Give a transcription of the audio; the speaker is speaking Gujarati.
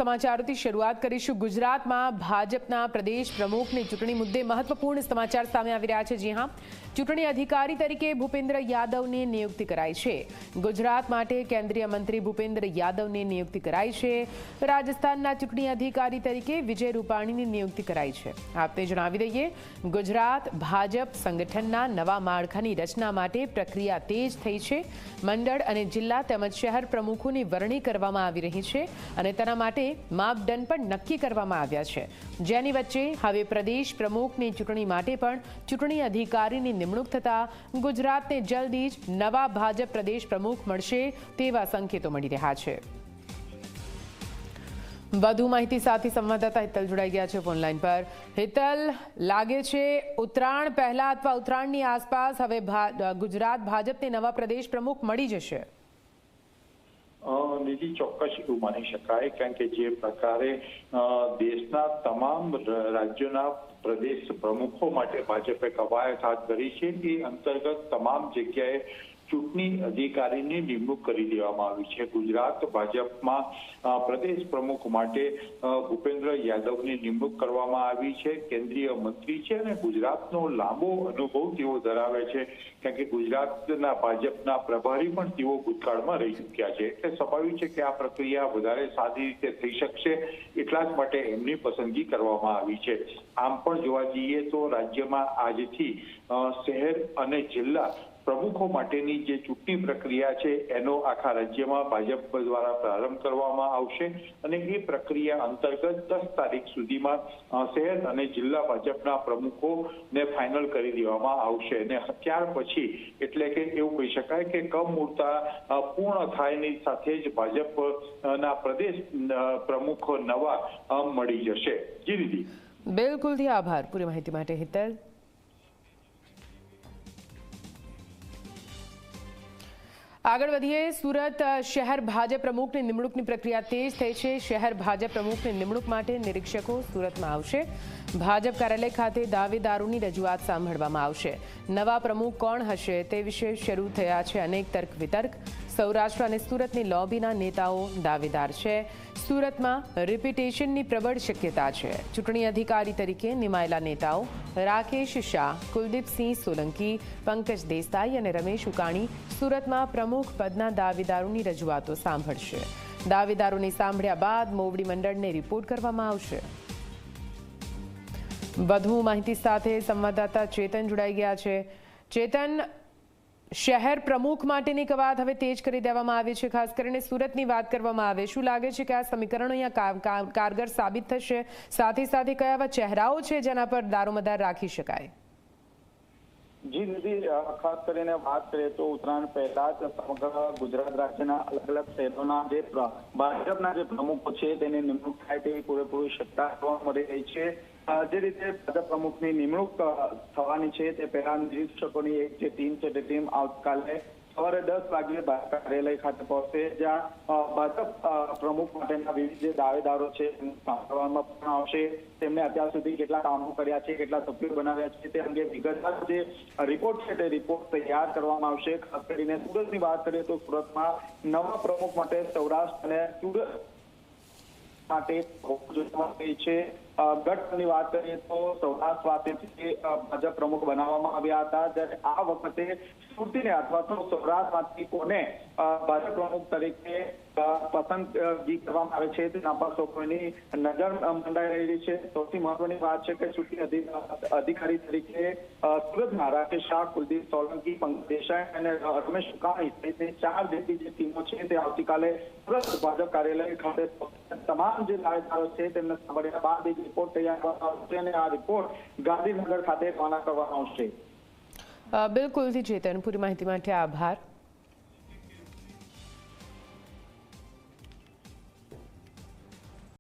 સમાચારોથી શરૂઆત કરીશું। ગુજરાતમાં ભાજપના પ્રદેશ પ્રમુખની ચૂંટણી મુદ્દે મહત્વપૂર્ણ સમાચાર સામે આવી રહ્યા છે। જી હા, ચૂંટણી અધિકારી તરીકે ભૂપેન્દ્ર યાદવની નિયુક્તિ કરાઈ છે। ગુજરાત માટે કેન્દ્રીય મંત્રી ભૂપેન્દ્ર યાદવની નિયુક્તિ કરાઈ છે। રાજસ્થાનના ચૂંટણી અધિકારી તરીકે વિજય રૂપાણીની નિયુક્તિ કરાઈ છે। આપને જણાવી દઈએ, ગુજરાત ભાજપ સંગઠનના નવા માળખાની રચના માટે પ્રક્રિયા તેજ થઈ છે। મંડળ અને જિલ્લા તેમજ શહેર પ્રમુખોની વરણી કરવામાં આવી રહી છે અને તેના માટે માપદંડ પણ નક્કી કરવામાં આવ્યા છે, જેની વચ્ચે હવે પ્રદેશ પ્રમુખની ચૂંટણી માટે પણ ચૂંટણી અધિકારીની નિમણૂક થતા ગુજરાતને જલ્દી જ નવા ભાજપ પ્રદેશ પ્રમુખ મળશે તેવા સંકેતો મળી રહ્યા છે। વધુ માહિતી સાથે સંવાદદાતા હિતલ જોડાઈ ગયા છે ફોનલાઈન પર। હિતલ, લાગે છે ઉત્તરાયણ પહેલા અથવા ઉત્તરાયણની આસપાસ હવે ગુજરાત ભાજપને નવા પ્રદેશ પ્રમુખ મળી જશે? નિધિ, ચોક્કસ એવું માની શકાય, કારણ કે જે પ્રકારે દેશના તમામ રાજ્યોના પ્રદેશ પ્રમુખો માટે ભાજપે કવાયત હાથ ધરી છે, એ અંતર્ગત તમામ જગ્યાએ ચૂંટણી અધિકારીની નિમણૂક કરી દેવામાં આવી છે। ગુજરાત ભાજપમાં પ્રદેશ પ્રમુખ માટે ભૂપેન્દ્ર યાદવની નિમણૂક કરવામાં આવી છે। કેન્દ્રીય મંત્રી છે અને ગુજરાતનો લાંબો અનુભવ તેઓ ધરાવે છે, કારણ કે ગુજરાતના ભાજપના પ્રભારી પણ તેઓ ભૂતકાળમાં રહી ચૂક્યા છે। એટલે સ્વાભાવિક છે કે આ પ્રક્રિયા વધારે સારી રીતે થઈ શકશે, એટલા જ માટે એમની પસંદગી કરવામાં આવી છે। આમ પણ જોવા જઈએ તો રાજ્યમાં આજથી શહેર અને જિલ્લા પ્રમુખો માટેની જે ચૂંટણી પ્રક્રિયા છે એનો આખા રાજ્યમાં ભાજપ દ્વારા પ્રારંભ કરવામાં આવશે અને એ પ્રક્રિયા અંતર્ગત 10 તારીખ સુધીમાં શહેર અને જિલ્લા ભાજપના પ્રમુખોને ફાઇનલ કરી દેવામાં આવશે અને ત્યાર પછી એટલે કે એવું કહી શકાય કે કમૂળતા પૂર્ણ થાયની સાથે જ ભાજપના પ્રદેશ પ્રમુખ નવા મળી જશે। જી દીદી, બિલકુલ, આભાર પૂરી માહિતી માટે હિતલ। આગળ વધીએ, સુરત શહેર ભાજપ પ્રમુખની નિમણૂકની પ્રક્રિયા તેજ થઈ છે। શહેર ભાજપ પ્રમુખની નિમણૂક માટે નિરીક્ષકો સુરતમાં આવશે। ભાજપ કાર્યાલય ખાતે દાવેદારોની રજૂઆત સાંભળવામાં આવશે। નવા પ્રમુખ કોણ હશે તે વિશે શરૂ થયા છે અનેક તર્ક વિતર્ક। સૌરાષ્ટ્ર અને સુરતની લોબીના નેતાઓ દાવેદાર છે। સુરતમાં રિપિટેશનની પ્રબળ શક્યતા છે। ચૂંટણી અધિકારી તરીકે નિમાયેલા નેતાઓ રાકેશ શાહ, કુલદીપસિંહ સોલંકી, પંકજ દેસાઈ અને રમેશ ઉકાણી સુરતમાં પ્રમુખ પદના દાવેદારોની રજૂઆતો સાંભળશે। દાવેદારોને સાંભળ્યા બાદ મોવડી મંડળને રિપોર્ટ કરવામાં આવશે। વધુ માહિતી સાથે સંવાદદાતા ચેતન જોડાઈ ગયા છે। ચેતન, શહેર પ્રમુખ માટેની કવાયત હવે તેજ કરી દેવામાં આવી છે। ખાસ કરીને સુરતની વાત કરવામાં આવે, શું લાગે છે કે આ સમીકરણો અહીંયા કારગર સાબિત થશે? સાથે સાથે કયા એવા ચહેરાઓ છે જેના પર દારોમદાર રાખી શકાય? જી દીદી, ખાસ કરીને વાત કરીએ તો ઉત્તરાયણ પહેલા જ સમગ્ર ગુજરાત રાજ્યના અલગ અલગ શહેરોના જે ભાજપના જે પ્રમુખો છે તેની નિમણૂક થાય તેવી પૂરેપૂરી શક્યતા જોવા મળી રહી છે। જે રીતે ભાજપ પ્રમુખની નિમણૂક થવાની છે તે પહેલા નિરીક્ષકોની એક જે ટીમ છે તે ટીમ આવતીકાલે સવારે 10 વાગ્યે કાર્યાલય ખાતે પહોંચશે, જ્યાં ભાજપ પ્રમુખ માટેના વિવિધ જે દાવેદારો છે સાંભળવામાં પણ આવશે। તેમને અત્યાર સુધી કેટલા કામો કર્યા છે, કેટલા સભ્યો બનાવ્યા છે તે અંગે વિગતવાર જે રિપોર્ટ છે તે રિપોર્ટ તૈયાર કરવામાં આવશે। ખાસ કરીને સુરતની વાત કરીએ તો સુરતમાં નવા પ્રમુખ માટે સૌરાષ્ટ્ર અને સુરત માટે છે। ગઢની વાત કરીએ તો સૌરાષ્ટ્ર પાસેથી ભાજપ પ્રમુખ બનાવવામાં આવ્યા હતા, જ્યારે આ વખતે સુરતીને અથવા તો સૌરાષ્ટ્રમાંથી કોને ભાજપ પ્રમુખ તરીકે પસંદગી કરવામાં આવે છે તેના પર સૌની નજર મંડાઈ રહી છે। સૌથી મહત્વની વાત છે કે ચૂંટણી અધિકારી તરીકે સુરતના રાકેશ શાહ, કુલદીપ સોલંકી, પંકજ દેસાઈ અને રમેશ ઉકાણી સહિતની 4 જેટલી જે ટીમો છે તે આવતીકાલે સુરત ભાજપ કાર્યાલય ખાતે તમામ જે દાવેદારો છે તેમને સાંભળ્યા બાદ રિપોર્ટ તૈયાર કરવામાં આવશે અને આ રિપોર્ટ ગાંધીનગર ખાતે રવાના કરવામાં આવશે। બિલકુલ ચેતન, પૂરી માહિતી માટે આભાર।